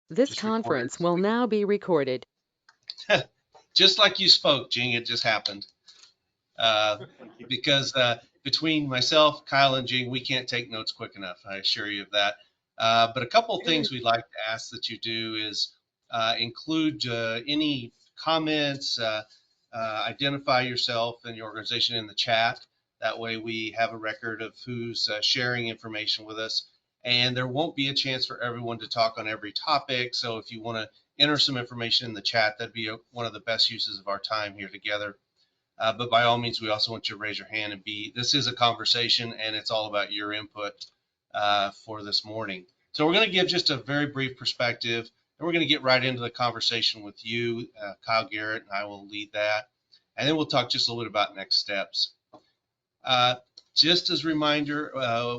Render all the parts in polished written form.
This Just recorded. conference will now be recorded. Just like you spoke, Jing, it just happened. Because between myself, Kyle, and Jing, we can't take notes quick enough. I assure you of that. But a couple of things we'd like to ask that you do is include any comments, identify yourself and your organization in the chat. That way we have a record of who's sharing information with us. And there won't be a chance for everyone to talk on every topic. So if you want to enter some information in the chat, that'd be one of the best uses of our time here together. But by all means, we also want you to raise your hand and this is a conversation and it's all about your input for this morning. So we're going to give just a very brief perspective and we're going to get right into the conversation with you. Kyle Garrett and I will lead that. And then we'll talk just a little bit about next steps. Just as a reminder,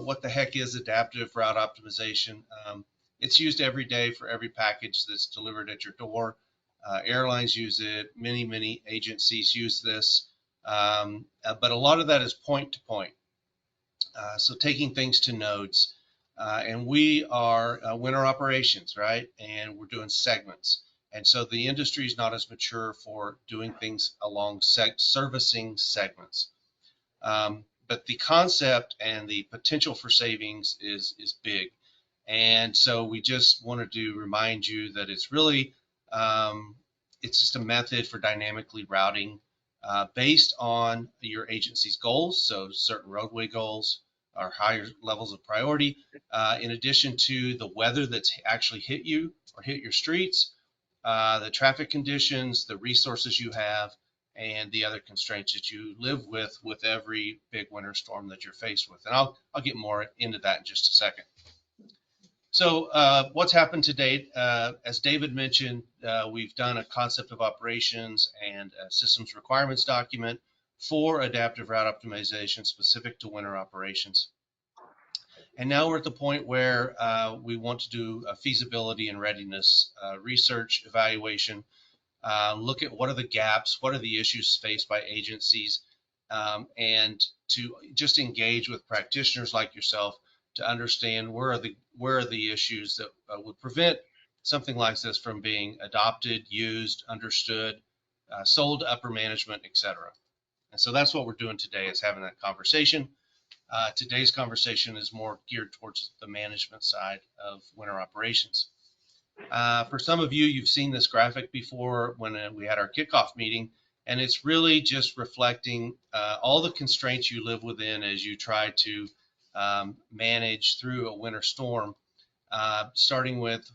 what the heck is adaptive route optimization? It's used every day for every package that's delivered at your door. Airlines use it, many agencies use this, but a lot of that is point to point. So taking things to nodes, and we are winter operations, right? And we're doing segments. And so the industry is not as mature for doing things along servicing segments. But the concept and the potential for savings is big. And so we just wanted to remind you that it's really, it's just a method for dynamically routing based on your agency's goals. So certain roadway goals are higher levels of priority, in addition to the weather that's actually hit you or hit your streets, the traffic conditions, the resources you have, and the other constraints that you live with every big winter storm that you're faced with. And I'll get more into that in just a second. So what's happened to date? As David mentioned, we've done a concept of operations and a systems requirements document for adaptive route optimization specific to winter operations. And now we're at the point where we want to do a feasibility and readiness research evaluation, look at what are the gaps, what are the issues faced by agencies, and to just engage with practitioners like yourself to understand where are the issues that would prevent something like this from being adopted, used, understood, sold to upper management, etc. And so that's what we're doing today, is having that conversation. Today's conversation is more geared towards the management side of winter operations. For some of you, you've seen this graphic before when we had our kickoff meeting, and it's really just reflecting all the constraints you live within as you try to manage through a winter storm, starting with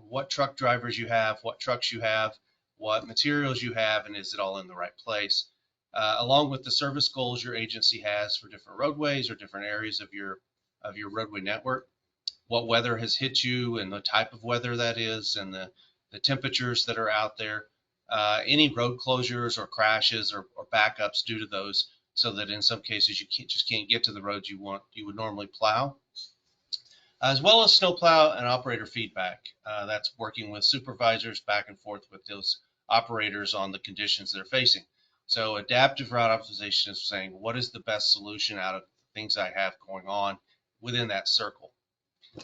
what truck drivers you have, what trucks you have, what materials you have, and is it all in the right place, along with the service goals your agency has for different roadways or different areas of your roadway network, what weather has hit you and the type of weather that is, and the temperatures that are out there, any road closures or crashes or backups due to those, so that in some cases you just can't get to the roads you would normally plow, as well as snowplow and operator feedback. That's working with supervisors back and forth with those operators on the conditions they're facing. So adaptive route optimization is saying, what is the best solution out of things I have going on within that circle?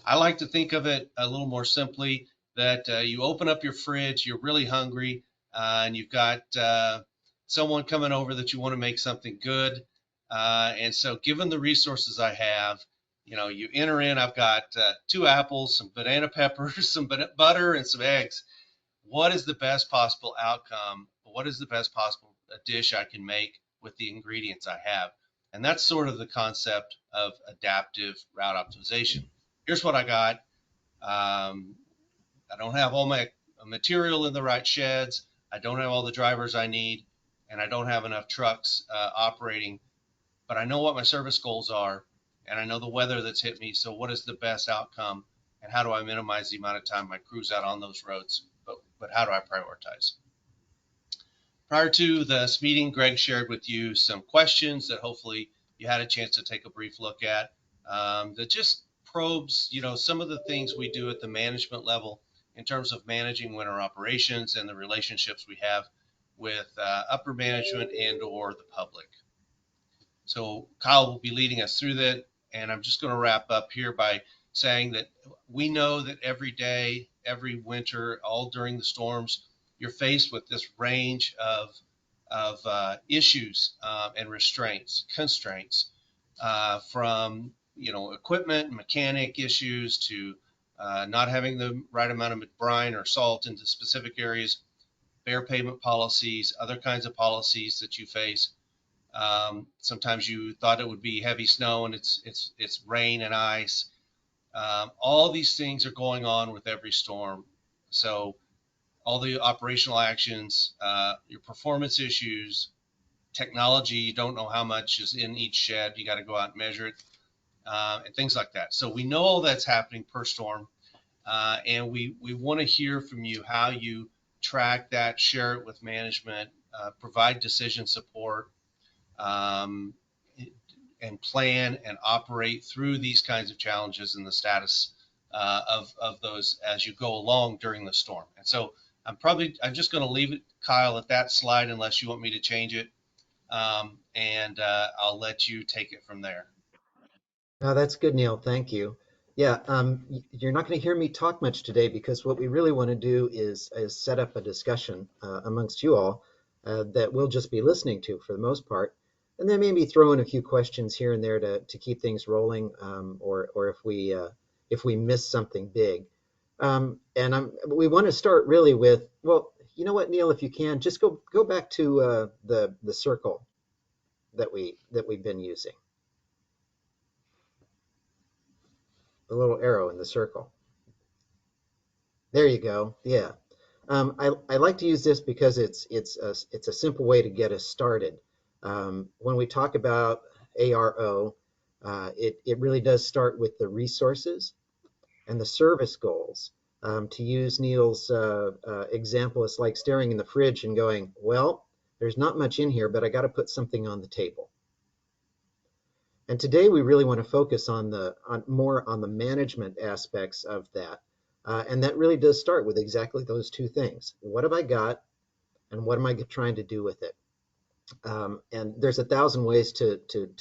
I like to think of it a little more simply, that you open up your fridge, you're really hungry, and you've got someone coming over that you want to make something good. And so given the resources I have, you enter in, I've got 2 apples, some banana peppers, some butter, and some eggs. What is the best possible outcome? What is the best possible dish I can make with the ingredients I have? And that's sort of the concept of adaptive route optimization. Here's what I got. I don't have all my material in the right sheds. I don't have all the drivers I need, and I don't have enough trucks operating, but I know what my service goals are, and I know the weather that's hit me. So what is the best outcome, and how do I minimize the amount of time my crew's out on those roads? But how do I prioritize? Prior to this meeting, Greg shared with you some questions that hopefully you had a chance to take a brief look at, that just probes, some of the things we do at the management level in terms of managing winter operations and the relationships we have with upper management and or the public. So Kyle will be leading us through that, and I'm just going to wrap up here by saying that we know that every day, every winter, all during the storms, you're faced with this range of issues and constraints from equipment and mechanic issues to not having the right amount of brine or salt into specific areas, fair payment policies, other kinds of policies that you face. Sometimes you thought it would be heavy snow and it's rain and ice. All these things are going on with every storm. So all the operational actions, your performance issues, technology, you don't know how much is in each shed. You got to go out and measure it, and things like that. So we know all that's happening per storm, and we want to hear from you how you track that, share it with management, provide decision support, um, and plan and operate through these kinds of challenges and the status of those as you go along during the storm. And so I'm just going to leave it, Kyle, at that slide unless you want me to change it, and I'll let you take it from there. No, that's good, Neil. Thank you. Yeah, you're not going to hear me talk much today because what we really want to do is set up a discussion amongst you all that we'll just be listening to for the most part, and then maybe throw in a few questions here and there to keep things rolling, or if we miss something big. We want to start really with, well, you know what, Neil, if you can, just go back to the circle that we've been using. The little arrow in the circle. There you go. Yeah. I like to use this because it's a simple way to get us started. When we talk about ARO, it really does start with the resources and the service goals. To use Neil's example, it's like staring in the fridge and going, well, there's not much in here, but I got to put something on the table. And today we really want to focus more on the management aspects of that. And that really does start with exactly those two things. What have I got and what am I trying to do with it? And there's 1,000 ways to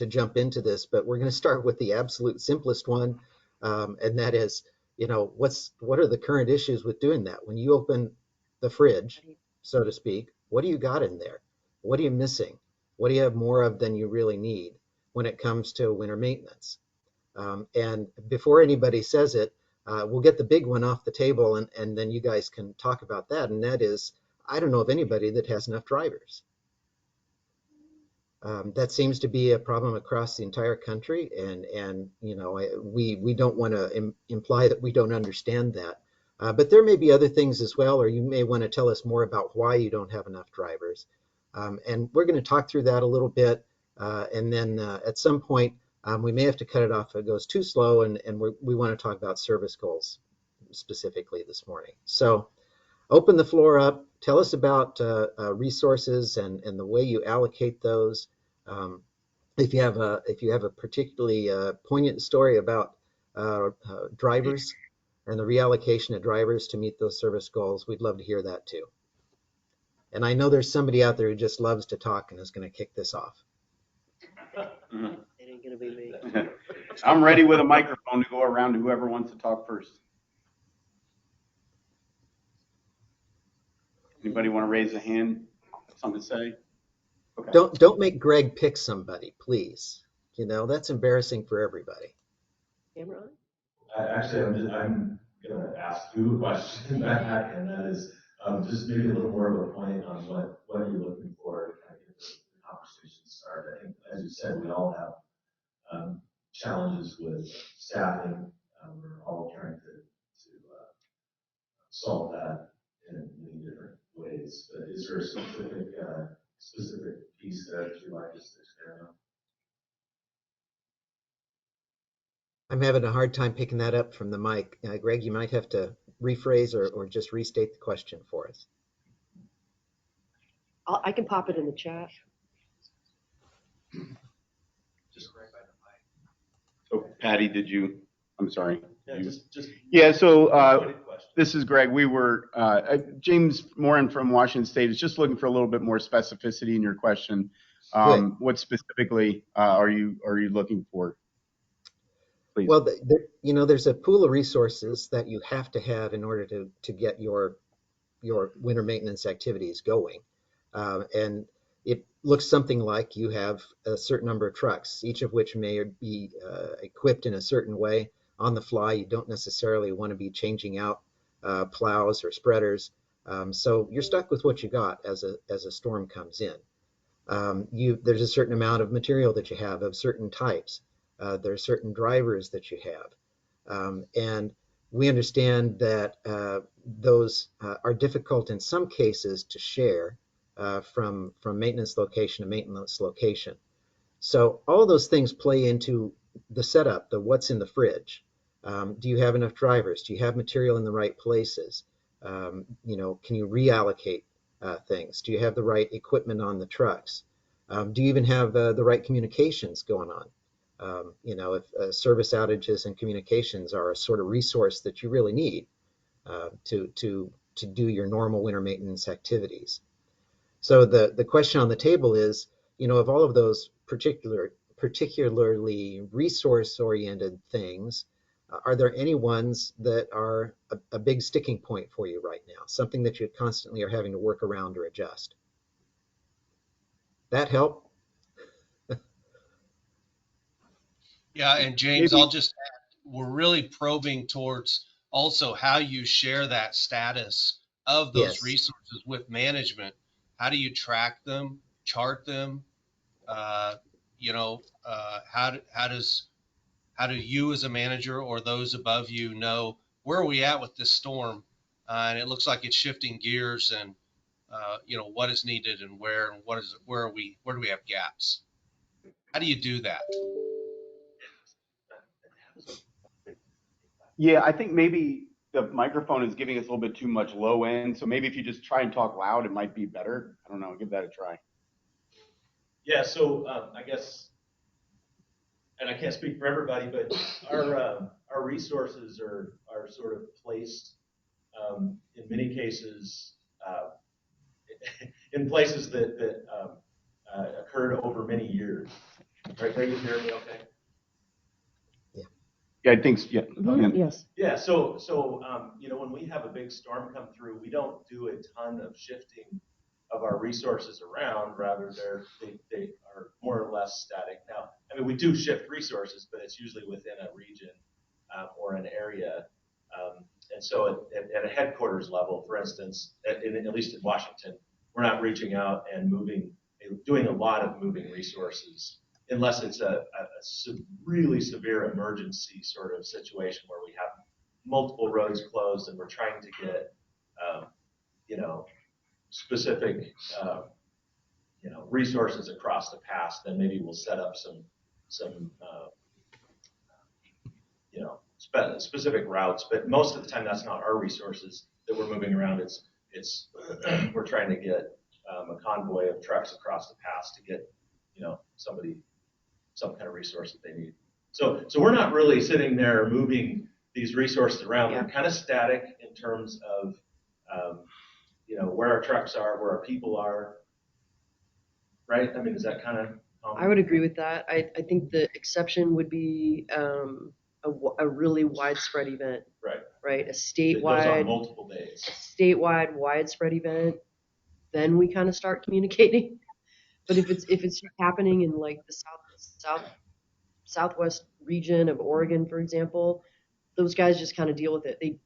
jump into this, but we're going to start with the absolute simplest one. And that is, what are the current issues with doing that? When you open the fridge, so to speak, what do you got in there? What are you missing? What do you have more of than you really need when it comes to winter maintenance? And before anybody says it, we'll get the big one off the table, and then you guys can talk about that. And that is, I don't know of anybody that has enough drivers. That seems to be a problem across the entire country, and we don't want to imply that we don't understand that. But there may be other things as well, or you may want to tell us more about why you don't have enough drivers. And we're going to talk through that a little bit, and then at some point, we may have to cut it off if it goes too slow, and we want to talk about service goals specifically this morning. So open the floor up. Tell us about resources and the way you allocate those. If you have a particularly poignant story about drivers and the reallocation of drivers to meet those service goals, we'd love to hear that too. And I know there's somebody out there who just loves to talk and is going to kick this off. It ain't gonna be me. I'm ready with a microphone to go around to whoever wants to talk first. Anybody want to raise a hand? Something to say? Okay. Don't make Greg pick somebody, please. That's embarrassing for everybody. Camera Actually, I'm going to ask you a question back, and that is just maybe a little more of a point on what you're looking for to kind of get the conversation started. I think, as you said, we all have challenges with staffing. We're all trying to solve that in many different ways. But is there a specific piece that you'd like us to expand on? I'm having a hard time picking that up from the mic. Greg, you might have to rephrase or just restate the question for us. I can pop it in the chat. Just right by the mic. So Patty, I'm sorry. Yeah, so this is Greg. We were, James Morin from Washington State is just looking for a little bit more specificity in your question. What specifically are you looking for? please. Well, there's a pool of resources that you have to have in order to get your winter maintenance activities going. And it looks something like you have a certain number of trucks, each of which may be equipped in a certain way on the fly. You don't necessarily want to be changing out plows or spreaders. So you're stuck with what you got as a storm comes in. There's a certain amount of material that you have of certain types. There are certain drivers that you have. And we understand that those are difficult in some cases to share from maintenance location to maintenance location. So all of those things play into the setup, the what's in the fridge. Do you have enough drivers? Do you have material in the right places? Can you reallocate things? Do you have the right equipment on the trucks? Do you even have the right communications going on? If service outages and communications are a sort of resource that you really need to do your normal winter maintenance activities. So the question on the table is, of all of those particularly resource-oriented things, are there any ones that are a big sticking point for you right now? Something that you constantly are having to work around or adjust? That help? Yeah, and James, I'll Maybe, just add, we're really probing towards also how you share that status of those Yes. resources with management. How do you track them, chart them? Uh, how do you as a manager or those above you know where are we at with this storm? And it looks like it's shifting gears, and what is needed and where do we have gaps? How do you do that? yeah, I think maybe the microphone is giving us a little bit too much low end. So maybe if you just try and talk loud, it might be better. I don't know. Give that a try. Yeah, so I guess, and I can't speak for everybody, but our resources are sort of placed in many cases in places that occurred over many years. Right? Are you hearing me okay? Yeah, I think, yeah. Mhm, yes. Yeah, so when we have a big storm come through, we don't do a ton of shifting of our resources around. Rather, they are more or less static. Now, I mean, we do shift resources, but it's usually within a region or an area. And so at a headquarters level, for instance, at least in Washington, we're not reaching out and doing a lot of moving resources unless it's a really severe emergency sort of situation where we have multiple roads closed and we're trying to get, um, specific, resources across the pass. Then maybe we'll set up some specific routes. But most of the time, that's not our resources that we're moving around. It's we're trying to get a convoy of trucks across the pass to get, some kind of resource that they need. So we're not really sitting there moving these resources around. Yeah. They're kind of static in terms of, where our trucks are, where our people are, right? I mean, is that kind of I would agree with that. I think the exception would be a really widespread event, right? right? It goes on multiple days. Statewide widespread event. Then we kind of start communicating. But if it's happening in like the southwest region of Oregon, for example, those guys just kind of deal with it. They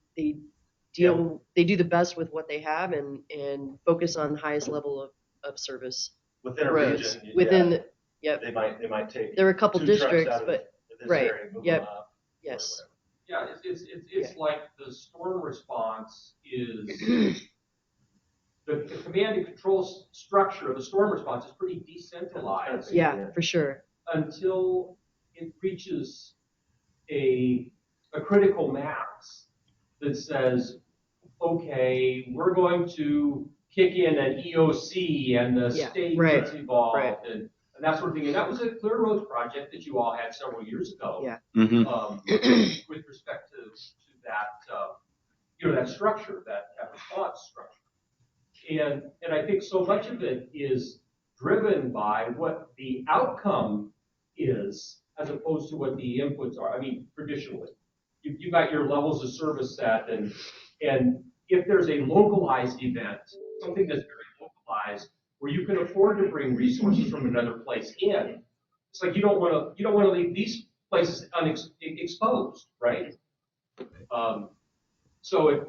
do the best with what they have and focus on the highest level of service Within a roads. region, Within yeah, they might take. there are a couple two trucks districts, out of but this right, area, move yep, them up, yes. Yeah, it's like the storm response is the command and control structure of the storm response is pretty decentralized. Yeah, for sure. Until it reaches a critical mass that says, okay, we're going to kick in an EOC and the state gets involved and that sort of thing. And that was a Clear Roads project that you all had several years ago. Yeah. With respect to that, that structure, that response structure. And I think so much of it is driven by what the outcome is as opposed to what the inputs are. I mean, traditionally, you've got your levels of service set, and if there's a localized event, something that's very localized, where you can afford to bring resources from another place in, it's like you don't want to leave these places exposed, right? So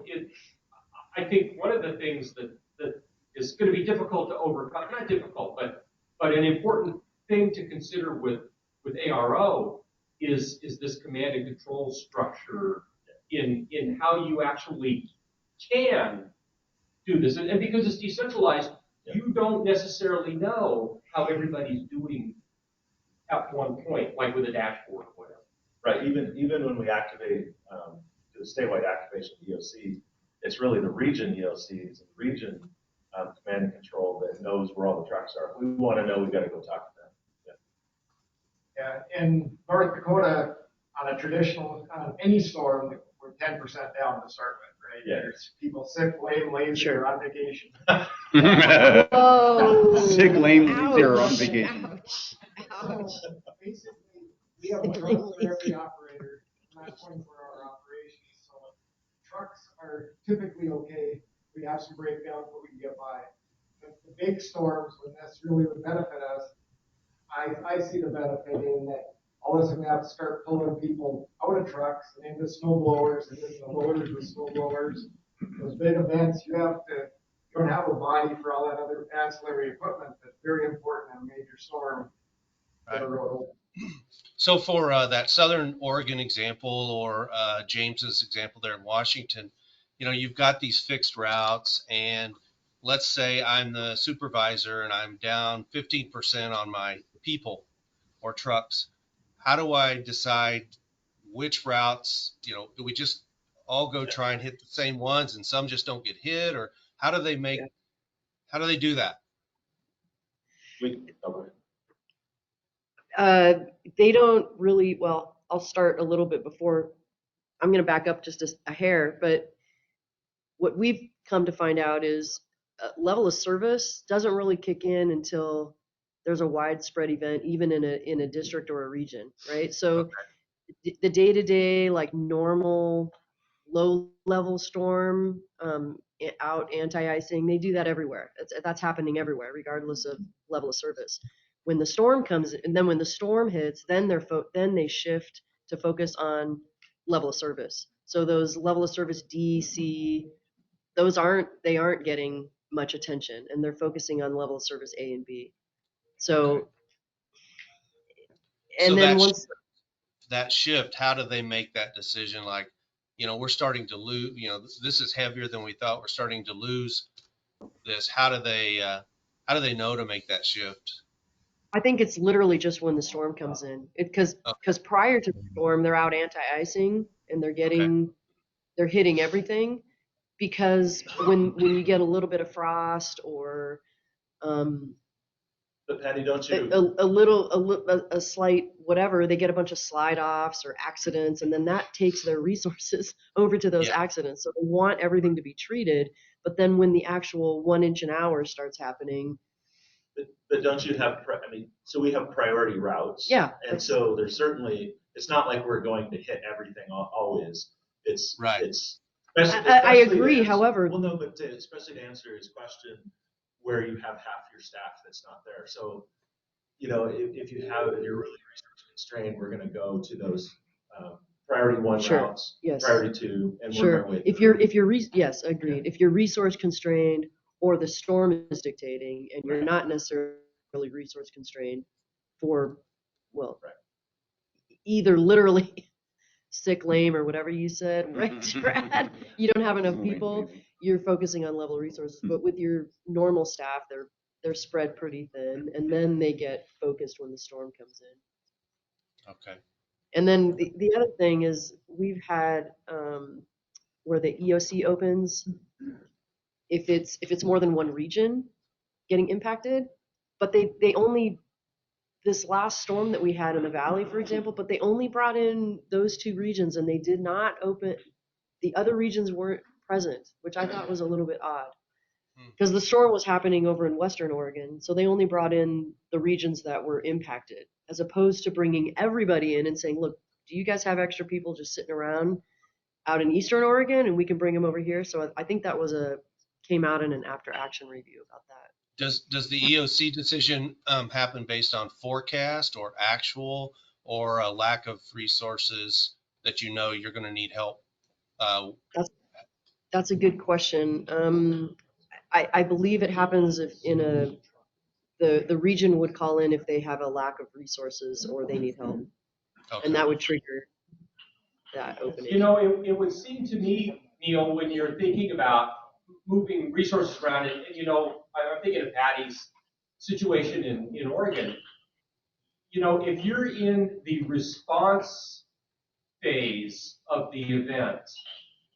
I think one of the things that is going to be difficult to overcome, not difficult, but an important thing to consider with ARO is this command and control structure in how you actually can do this. And because it's decentralized, you don't necessarily know how everybody's doing at one point, like with a dashboard or whatever. Right. Even when we activate the statewide activation of EOC, it's really the region EOCs and region command and control that knows where all the trucks are. If we want to know, we've got to go talk to them. Yeah. In North Dakota, on a traditional, any storm, we're 10% down to start with, right? Yeah. There's people sick, lame, lazy, Sure. or on vacation. Oh, Sick, lame, lazy, or on ouch, vacation. ouch. Basically, we have a Sick, truck lame, for every lazy. operator, not 24-hour operations. So trucks are typically okay. We have some breakdowns, but we can get by. The big storms, when this really would benefit us, I see the benefit in that all of a sudden we have to start pulling people out of trucks and into snow blowers and into the loaders with snow blowers. Those big events, you don't have a body for all that other ancillary equipment that's very important in a major storm. Right. For the road. So for that Southern Oregon example, or James's example there in Washington, you've got these fixed routes, and let's say I'm the supervisor and I'm down 15% on my people or trucks. How do I decide which routes, do we just all go try and hit the same ones and some just don't get hit, or how do they do that? They don't really, well, I'll start a little bit before, I'm going to back up just a hair, but what we've come to find out is level of service doesn't really kick in until there's a widespread event, even in a district or a region, right? So the day-to-day, like normal low-level storm, out anti-icing, they do that everywhere. That's happening everywhere, regardless of level of service. When the storm comes, and then when the storm hits, then they shift to focus on level of service. So those level of service D, C, they aren't getting much attention, and they're focusing on level of service A and B. So, and So then once that shift, how do they make that decision? Like, we're starting to lose, this is heavier than we thought. We're starting to lose this. How do they know to make that shift? I think it's literally just when the storm comes in, because prior to the storm, they're out anti-icing and they're hitting everything, because when you get a little bit of frost or But Patty, don't you? a slight whatever, they get a bunch of slide offs or accidents, and then that takes their resources over to those accidents. So they want everything to be treated, but then when the actual 1 inch an hour starts happening. But don't you have, so we have priority routes. Yeah. And so there's certainly, it's not like we're going to hit everything always. It's, right. It's, I agree, however. Well, no, but especially to answer his question, where you have half your staff that's not there. So, if you're really resource constrained, we're going to go to those priority one routes, yes. priority two, and sure. we're going to wait. Yes, agreed. Yeah. If you're resource constrained or the storm is dictating, and you're not necessarily resource constrained for, either literally sick, lame, or whatever you said, right, Brad? You don't have enough people, you're focusing on level resources. But with your normal staff, they're spread pretty thin, and then they get focused when the storm comes in. Okay. And then the other thing is we've had where the EOC opens, if it's more than one region getting impacted, but they only, this last storm that we had in the valley, for example, but they only brought in those two regions, and they did not open, the other regions weren't present, which I thought was a little bit odd. because the storm was happening over in Western Oregon. So they only brought in the regions that were impacted, as opposed to bringing everybody in and saying, look, do you guys have extra people just sitting around out in Eastern Oregon and we can bring them over here? So I think that came out in an after action review about that. Does the EOC decision happen based on forecast or actual, or a lack of resources that you know you're going to need help? That's a good question. I believe it happens if the region would call in if they have a lack of resources or they need help, Okay. and that would trigger that opening. You know, it would seem to me, Neil, when you're thinking about moving resources around, and you know, I'm thinking of Patty's situation in Oregon. You know, if you're in the response phase of the event,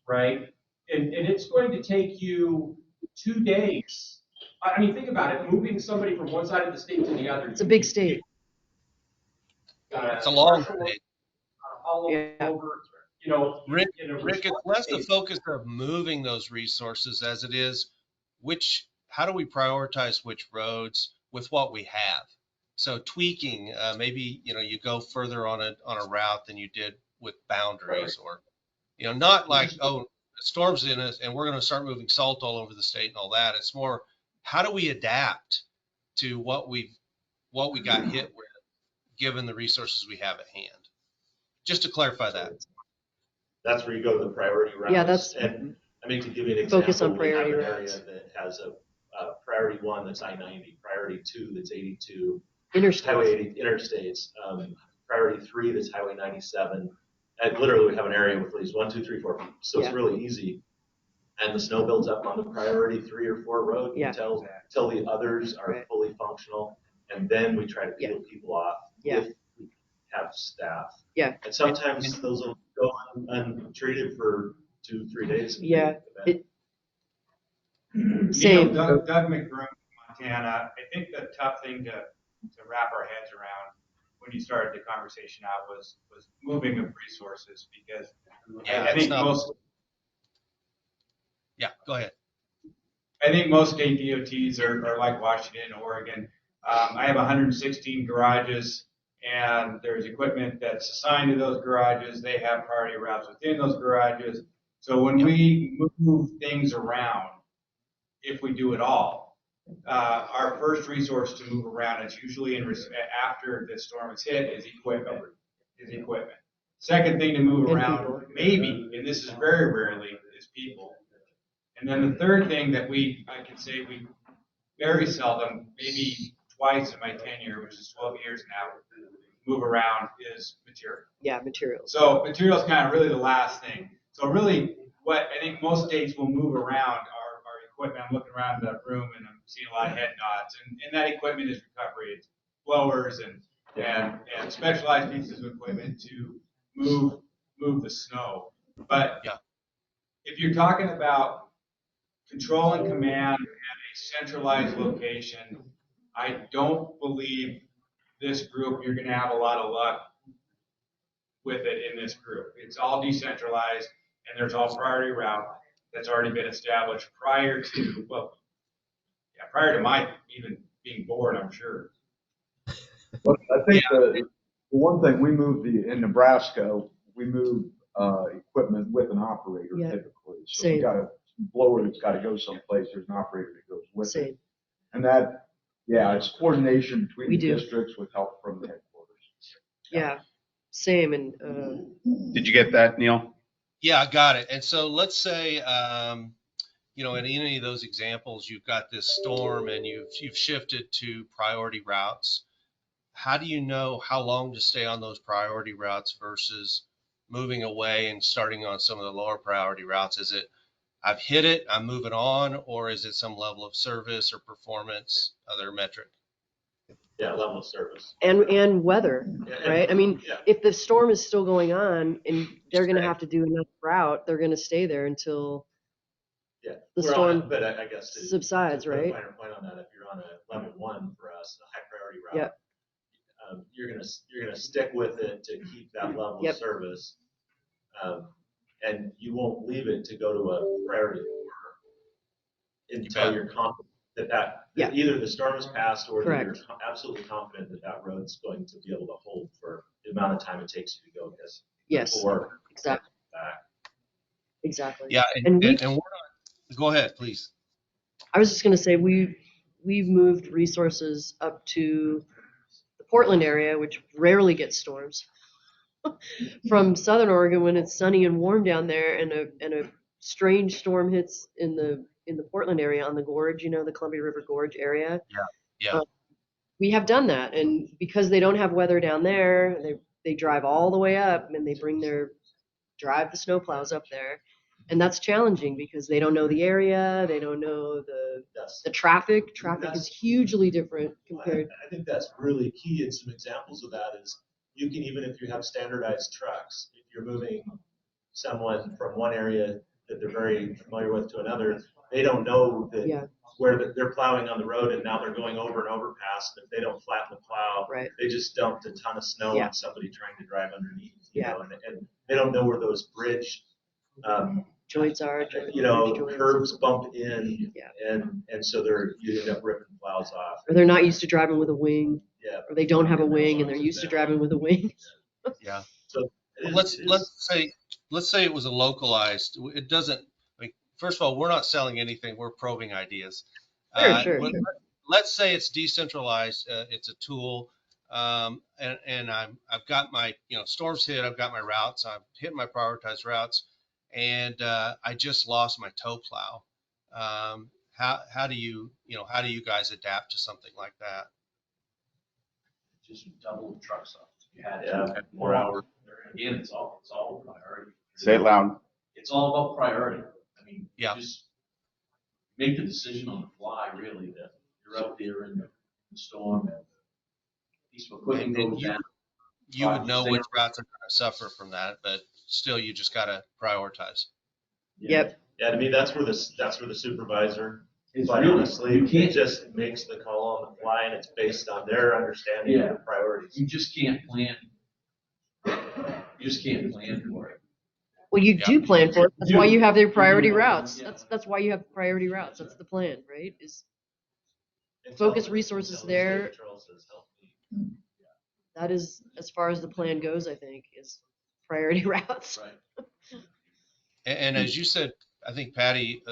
right, and it's going to take you 2 days. I mean, think about it, moving somebody from one side of the state to the other. It's a big state. It's a long day. All over, you know, Rick, in a it's response less the phase. focus of moving those resources as it is how do we prioritize which roads with what we have? So tweaking, maybe, you know, you go further on a route than you did with boundaries, or, you know, not like, oh, the storm's in us and we're going to start moving salt all over the state and all that. It's more, how do we adapt to what we got hit with, given the resources we have at hand? Just to clarify that. That's where you go to the priority routes. Yeah, that's and I mean, to give you an example, focus on we have priority an routes. area that has a priority 1 that's I-90, priority 2 that's 82, Interstate. Highway 80 interstates, priority 3 that's Highway 97. And literally, we have an area with at least 1, 2, 3, 4. So Yeah. it's really easy. And the snow builds up on the priority 3 or 4 road Yeah. until the others are Right. fully functional, and then we try to peel people off Yeah. if we have staff. Yeah. And sometimes those will go untreated for 2-3 days. Yeah. Same. Same. Doug McBroom, Montana. I think the tough thing to wrap our heads around when you started the conversation out was moving of resources, because I think most. Yeah, go ahead. I think most state DOTs are like Washington and Oregon. I have 116 garages, and there's equipment that's assigned to those garages. They have priority routes within those garages. So when we move things around, if we do it all, our first resource to move around is usually after the storm is hit is equipment. Second thing to move around, maybe, and this is very rarely, is people. And then the third thing that I can say we very seldom, maybe twice in my tenure, which is 12 years now, move around, is material. Yeah, materials. So material is kind of really the last thing. So really, what I think most states will move around are equipment. I'm looking around the room and I'm seeing a lot of head nods, and that equipment is recovery. It's blowers and specialized pieces of equipment to move the snow. But if you're talking about control and command at a centralized location, I don't believe this group, you're going to have a lot of luck with it in this group. It's all decentralized, and there's all priority route that's already been established prior to my even being born, I'm sure. But I think the one thing we moved in Nebraska, we moved equipment with an operator typically. So Same. you got a blower that's got to go someplace. There's an operator that goes with Same. it. And that, it's coordination between We the do. districts with help from the headquarters. Yeah. Same. And Did you get that, Neil? Yeah, I got it. And so let's say, you know, in any of those examples, you've got this storm and you've shifted to priority routes. How do you know how long to stay on those priority routes versus moving away and starting on some of the lower priority routes? Is it, I've hit it, I'm moving on, or is it some level of service or performance, other metric? Yeah, level of service. And weather, right? I mean, if the storm is still going on and they're going to have to do another route, they're going to stay there until the storm but I guess subsides, to put right? a finer point on that, if you're on a level 1 for us, a high priority route, you're gonna stick with it to keep that level of service, and you won't leave it to go to a priority 4 until bet. you're confident that Yeah. either the storm has passed or that you're Correct. absolutely confident that that road's going to be able to hold for the amount of time it takes you to go Yes. before Exactly. back. Exactly. Yeah, And we, and we're not. Go ahead, please. I was just going to say, we've moved resources up to the Portland area, which rarely gets storms, from Southern Oregon when it's sunny and warm down there, and a strange storm hits in the Portland area on the gorge, the Columbia River Gorge area. Yeah. We have done that, and because they don't have weather down there, they drive all the way up, and they drive the snowplows up there, and that's challenging because they don't know the area, they don't know the traffic. Traffic is hugely different compared. I think that's really key, and some examples of that is you can, even if you have standardized trucks, if you're moving someone from one area that they're very familiar with to another, they don't know that Yeah. where they're plowing on the road and now they're going over and overpass, and if they don't flatten the plow, Right. they just dumped a ton of snow Yeah. on somebody trying to drive underneath, Yeah. and they don't know where those bridge Joints are, joints. curbs bump in, Yeah. and so you end up ripping plows off. Or they're not used to driving with a wing, Yeah. or they don't have a wing and they're used to driving with a wing. Yeah. So Let's say it was a localized. It doesn't. I mean, first of all, we're not selling anything. We're probing ideas. Sure. Let's say it's decentralized. It's a tool, and I've got my storms hit. I've got my routes. I've hit my prioritized routes, and I just lost my tow plow. How do you guys adapt to something like that? Just double the trucks up. You had more hours. Again, it's all priority. Say it loud. It's all about priority. I mean, Yeah. just make the decision on the fly, really, that you're out there in the storm and piece of equipment And goes down. you would know which routes are going to suffer from that, but still, you just got to prioritize. Yep. Yeah, to me, that's where the supervisor, It's quite really, honestly, you can't, just makes the call on the fly, and it's based on their understanding of the priorities. you just can't plan. You just can't plan for it. Well, you Yeah. do plan for it. That's You why do. you have their priority You do. routes. Yeah. That's why you have priority routes. That's the plan, right? Is Until focus the- resources until the there. state patrol says, "Help me." that is as far as the plan goes, I think, is priority routes. Right. And as you said, I think Patty,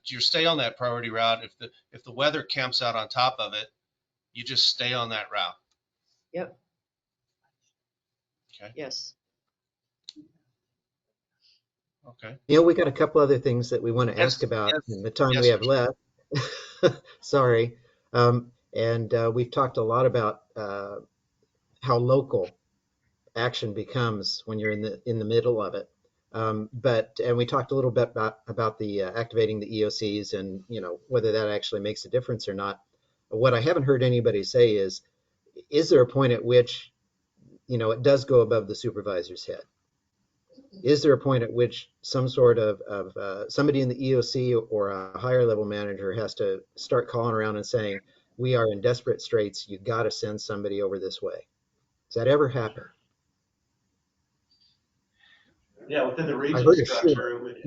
you stay on that priority route. If the weather camps out on top of it, you just stay on that route. Yep. Okay. Yes. Okay. We got a couple other things that we want to ask about in the time we have left. Sorry. And we've talked a lot about how local action becomes when you're in the middle of it. And we talked a little bit about the activating the EOCs and whether that actually makes a difference or not. What I haven't heard anybody say is there a point at which it does go above the supervisor's head? Is there a point at which some sort of somebody in the EOC or a higher level manager has to start calling around and saying, we are in desperate straits, you got to send somebody over this way? Does that ever happen? Yeah, within the region heard it, structure, it would,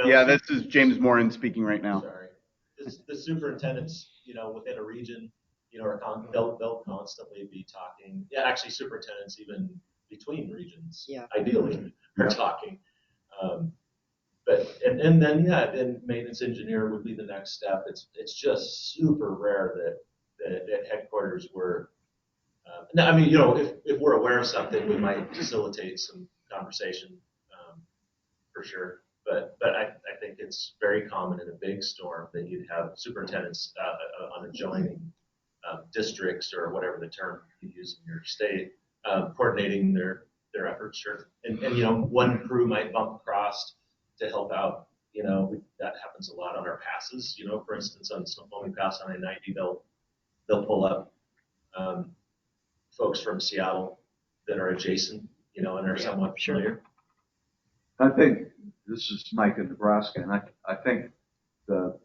Yeah, this is James Morin speaking right now. Sorry. The superintendents, within a region, they'll constantly be talking. Yeah, actually, superintendents even between regions, ideally, are talking. And then maintenance engineer would be the next step. It's just super rare that at headquarters we're. Now, I mean, if we're aware of something, we might facilitate some conversation, for sure. But I think it's very common in a big storm that you'd have superintendents on adjoining districts, or whatever the term you use in your state, coordinating their efforts. Sure. And one crew might bump across to help out. That happens a lot on our passes. For instance, on Snoqualmie Pass on I-90, they'll pull up folks from Seattle that are adjacent, and are somewhat familiar. I think this is Mike in Nebraska, and I think the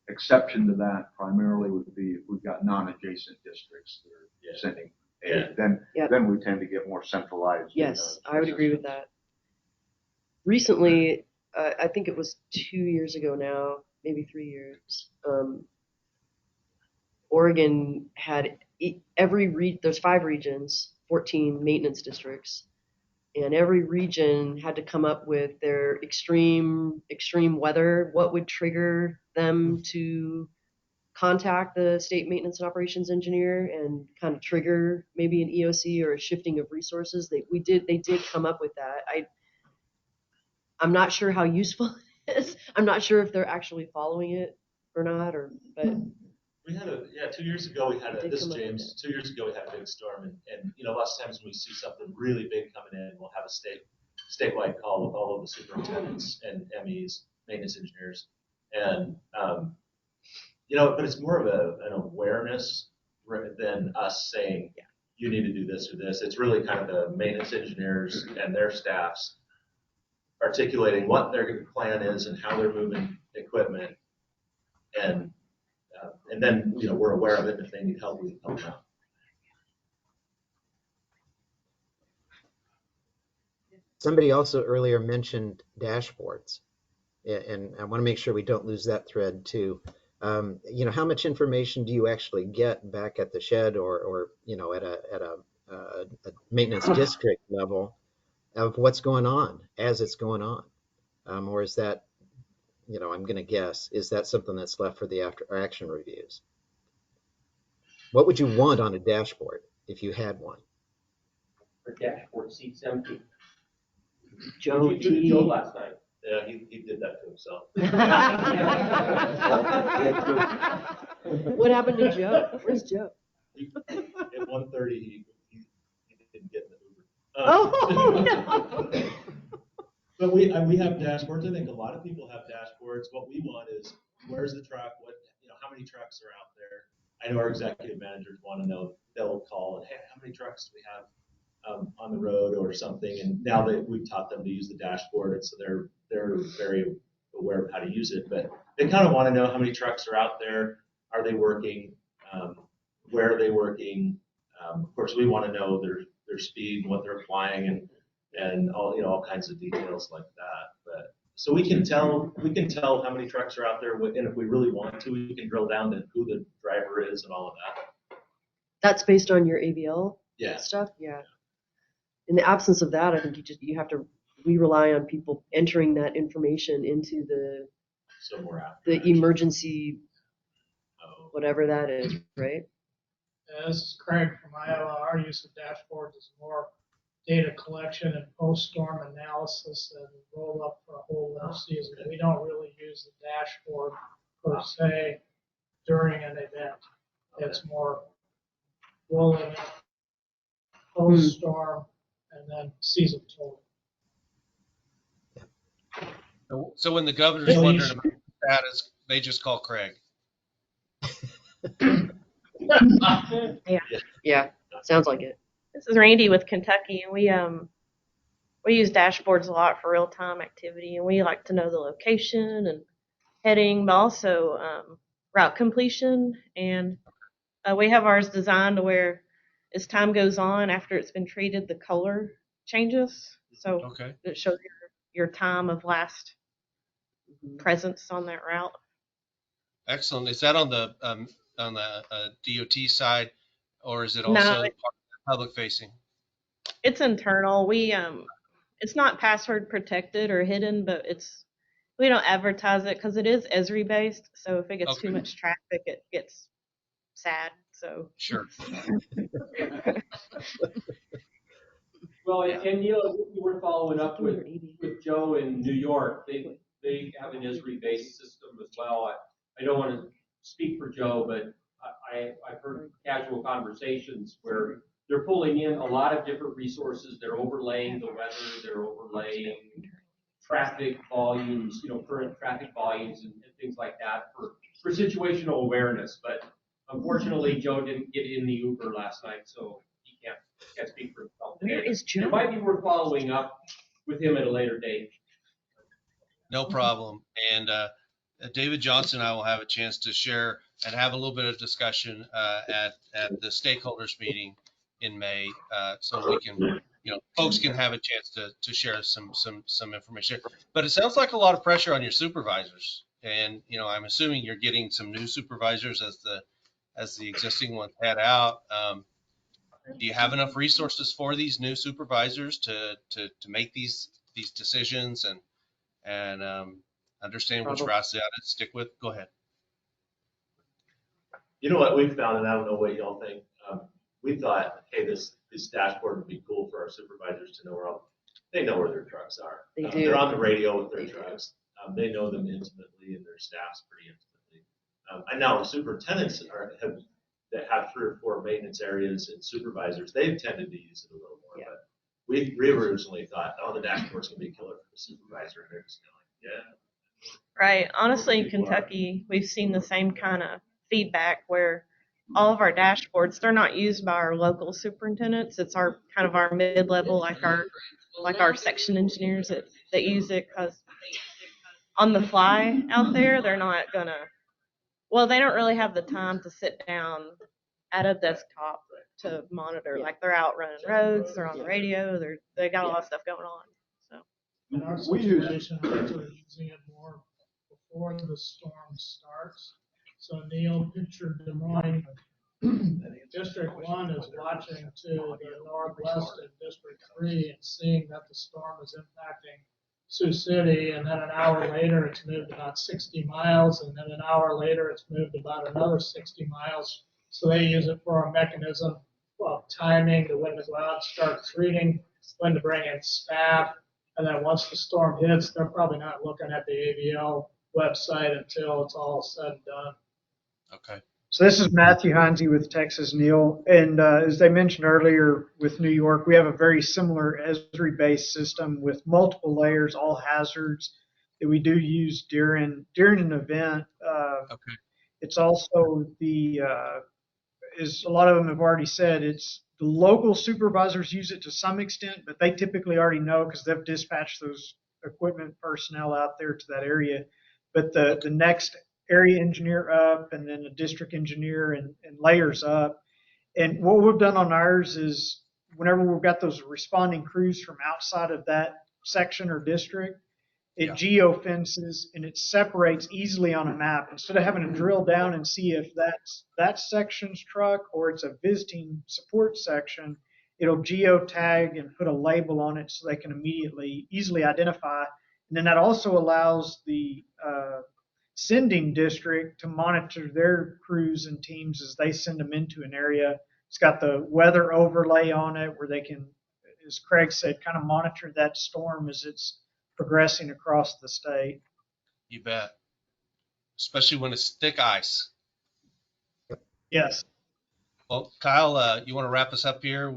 exception to that primarily would be if we've got non-adjacent districts that are sending aid. Then we tend to get more centralized. Yes, I would agree with that. Recently, I think it was 2 years ago now, maybe 3 years. Oregon had there's 5 regions, 14 maintenance districts, and every region had to come up with their extreme weather, what would trigger them to contact the state maintenance and operations engineer and kind of trigger maybe an EOC or a shifting of resources. They did come up with that. I'm not sure how useful it is. I'm not sure if they're actually following it or not, but We had 2 years ago, we had Did this come up with James, 2 years ago, we had a big storm and lots of times when we see something really big coming in, we'll have a statewide call with all of the superintendents and MEs, maintenance engineers. And, but it's more of an awareness than us saying, you need to do this or this. It's really kind of the maintenance engineers and their staffs articulating what their plan is and how they're moving equipment. And then, we're aware of it. If they need help, we can help them out. Somebody also earlier mentioned dashboards, and I want to make sure we don't lose that thread too. How much information do you actually get back at the shed or at a maintenance district level of what's going on as it's going on? Or is that, I'm going to guess, is that something that's left for the after action reviews? What would you want on a dashboard if you had one? The dashboard seat's empty. Joe What did you do to Joe last night? Yeah, he did that to himself. What happened to Joe? Where's Joe? At 1:30, he didn't get in the Uber. Oh, no. But we have dashboards. I think a lot of people have dashboards. What we want is where's the truck? How many trucks are out there? I know our executive managers want to know. They'll call and, hey, how many trucks do we have on the road or something? And now that we've taught them to use the dashboard, and so they're very aware of how to use it. But they kind of want to know how many trucks are out there. Are they working? Where are they working? Of course, we want to know their speed and what they're applying and all kinds of details like that. But so we can tell how many trucks are out there, and if we really want to, we can drill down to who the driver is and all of that. That's based on your AVL Yeah. stuff? Yeah. In the absence of that, I think we rely on people entering that information into the emergency, whatever that is, right? This is Craig from Iowa. Our use of dashboards is more data collection and post-storm analysis and roll up for a whole lift season. We don't really use the dashboard per se during an event. It's more rolling up post-storm and then season total. So when the governor's wondering about the status, they just call Craig. Yeah, sounds like it. This is Randy with Kentucky, and we use dashboards a lot for real-time activity, and we like to know the location and heading, but also route completion. And we have ours designed to where as time goes on, after it's been treated, the color changes. So it shows your time of last presence on that route. Excellent. Is that on the DOT side, or is it also public facing? It's internal. It's not password protected or hidden, but we don't advertise it because it is Esri based. So if it gets too much traffic, it gets sad. So sure. Well, and you were following up with Joe in New York. They have an Esri based system as well. I don't want to speak for Joe, but I've heard casual conversations where they're pulling in a lot of different resources. They're overlaying the weather. They're overlaying traffic volumes, current traffic volumes and things like that for situational awareness. But unfortunately, Joe didn't get in the Uber last night, so he can't speak for himself. Where is Joe? It might be worth following up with him at a later date. No problem. And David Johnson and I will have a chance to share and have a little bit of discussion at the stakeholders meeting in May, so we can folks can have a chance to share some information. But it sounds like a lot of pressure on your supervisors, and I'm assuming you're getting some new supervisors as the existing ones head out. Do you have enough resources for these new supervisors to make these decisions and understand which routes they ought to stick with? Go ahead. You know what we found, and I don't know what y'all think. We thought, hey, this dashboard would be cool for our supervisors to know they know where their trucks are. They do. They're on the radio with their trucks. They know them intimately, and their staffs pretty intimately. And now superintendents that have 3 or 4 maintenance areas and supervisors, they've tended to use it a little more. Yeah. But we originally thought, the dashboard's gonna be killer for the supervisor, and they're just going, yeah. Right. Honestly, in Kentucky, we've seen the same kind of feedback where all of our dashboards, they're not used by our local superintendents. It's our kind of our mid-level, like our section engineers that use it, because on the fly out there, they're not gonna. Well, they don't really have the time to sit down at a desktop to monitor. Like, they're out running roads, they're on the radio, they got a lot of stuff going on. So. In our situation, we're actually using it more before the storm starts. So Neil pictured Des Moines. District 1 is watching to the northwest of District 3 and seeing that the storm is impacting Sioux City, and then an hour later it's moved about 60 miles, and then an hour later it's moved about another 60 miles. So they use it for a mechanism of timing to when to go out, start treating, when to bring in staff, and then once the storm hits, they're probably not looking at the AVL website until it's all said and done. Okay. So this is Matthew Hansi with Texas Neil, and as they mentioned earlier with New York, we have a very similar Esri-based system with multiple layers, all hazards that we do use during an event. Okay. It's also as a lot of them have already said, it's the local supervisors use it to some extent, but they typically already know because they've dispatched those equipment personnel out there to that area. But the next area engineer up, and then a district engineer and layers up. And what we've done on ours is whenever we've got those responding crews from outside of that section or district, it geo-fences and it separates easily on a map. Instead of having to drill down and see if that's that section's truck or it's a visiting support section, it'll geo-tag and put a label on it so they can easily identify. And then that also allows the sending district to monitor their crews and teams as they send them into an area. It's got the weather overlay on it where they can, as Craig said, kind of monitor that storm as it's progressing across the state. You bet. Especially when it's thick ice. Yes. Well, Kyle, you want to wrap us up here?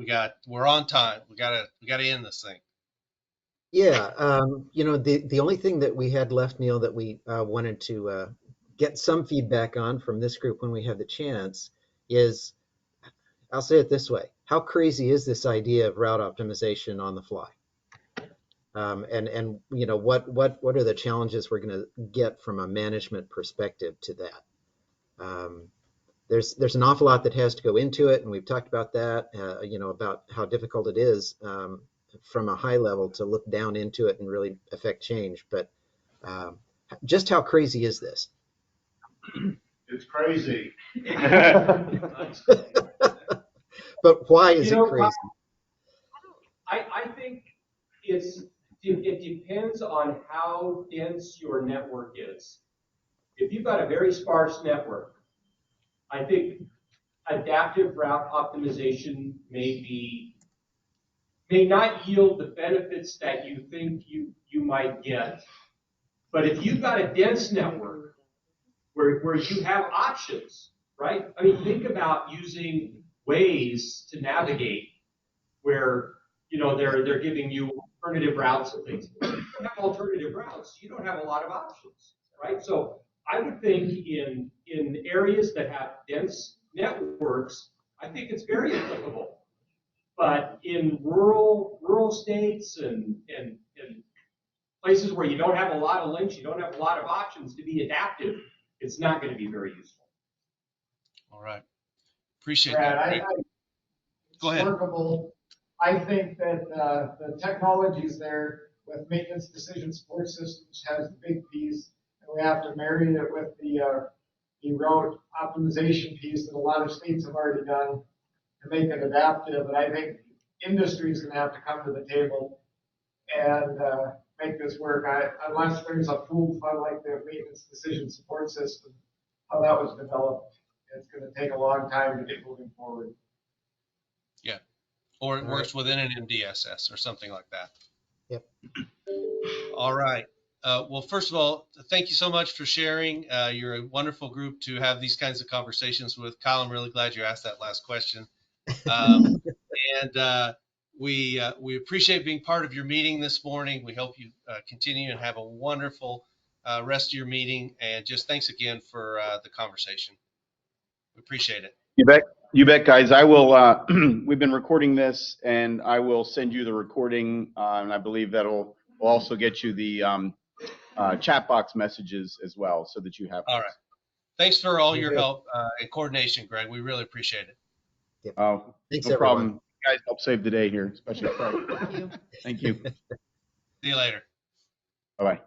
We're on time. We gotta end this thing. Yeah, the only thing that we had left, Neil, that we wanted to get some feedback on from this group when we have the chance is, I'll say it this way: how crazy is this idea of route optimization on the fly? And what are the challenges we're going to get from a management perspective to that? There's an awful lot that has to go into it, and we've talked about that. About how difficult it is. From a high level to look down into it and really affect change. But just how crazy is this? It's crazy. But why is it crazy? I think it depends on how dense your network is. If you've got a very sparse network, I think adaptive route optimization may not yield the benefits that you think you might get. But if you've got a dense network where you have options, right? I mean, think about using Waze to navigate where, they're giving you alternative routes and things. If you don't have alternative routes, you don't have a lot of options, right? So I would think in areas that have dense networks, I think it's very applicable. But in rural states and places where you don't have a lot of links, you don't have a lot of options to be adaptive, it's not going to be very useful. All right. Appreciate Brad, that. Go ahead. Workable I think that the technologies there with maintenance decision support systems has the big piece, and we have to marry it with the route optimization piece that a lot of states have already done to make it adaptive. And I think industry is going to have to come to the table and make this work. Unless there's a pooled fund like the maintenance decision support system, how that was developed, it's going to take a long time to get moving forward. Yeah. Or it works within an MDSS or something like that. Yep. All right. Well, first of all, thank you so much for sharing. You're a wonderful group to have these kinds of conversations with. Kyle, I'm really glad you asked that last question. And we appreciate being part of your meeting this morning. We hope you continue and have a wonderful rest of your meeting. And just thanks again for the conversation. We appreciate it. You bet, guys. I will. We've been recording this, and I will send you the recording, and I believe that'll also get you the chat box messages as well, so that you have. All right. Thanks for all your help and coordination, Greg. We really appreciate it. Yep. Oh, Thanks, no problem. everyone. You guys help save the day here, especially Craig. Thank you. Thank you. See you later. Bye-bye.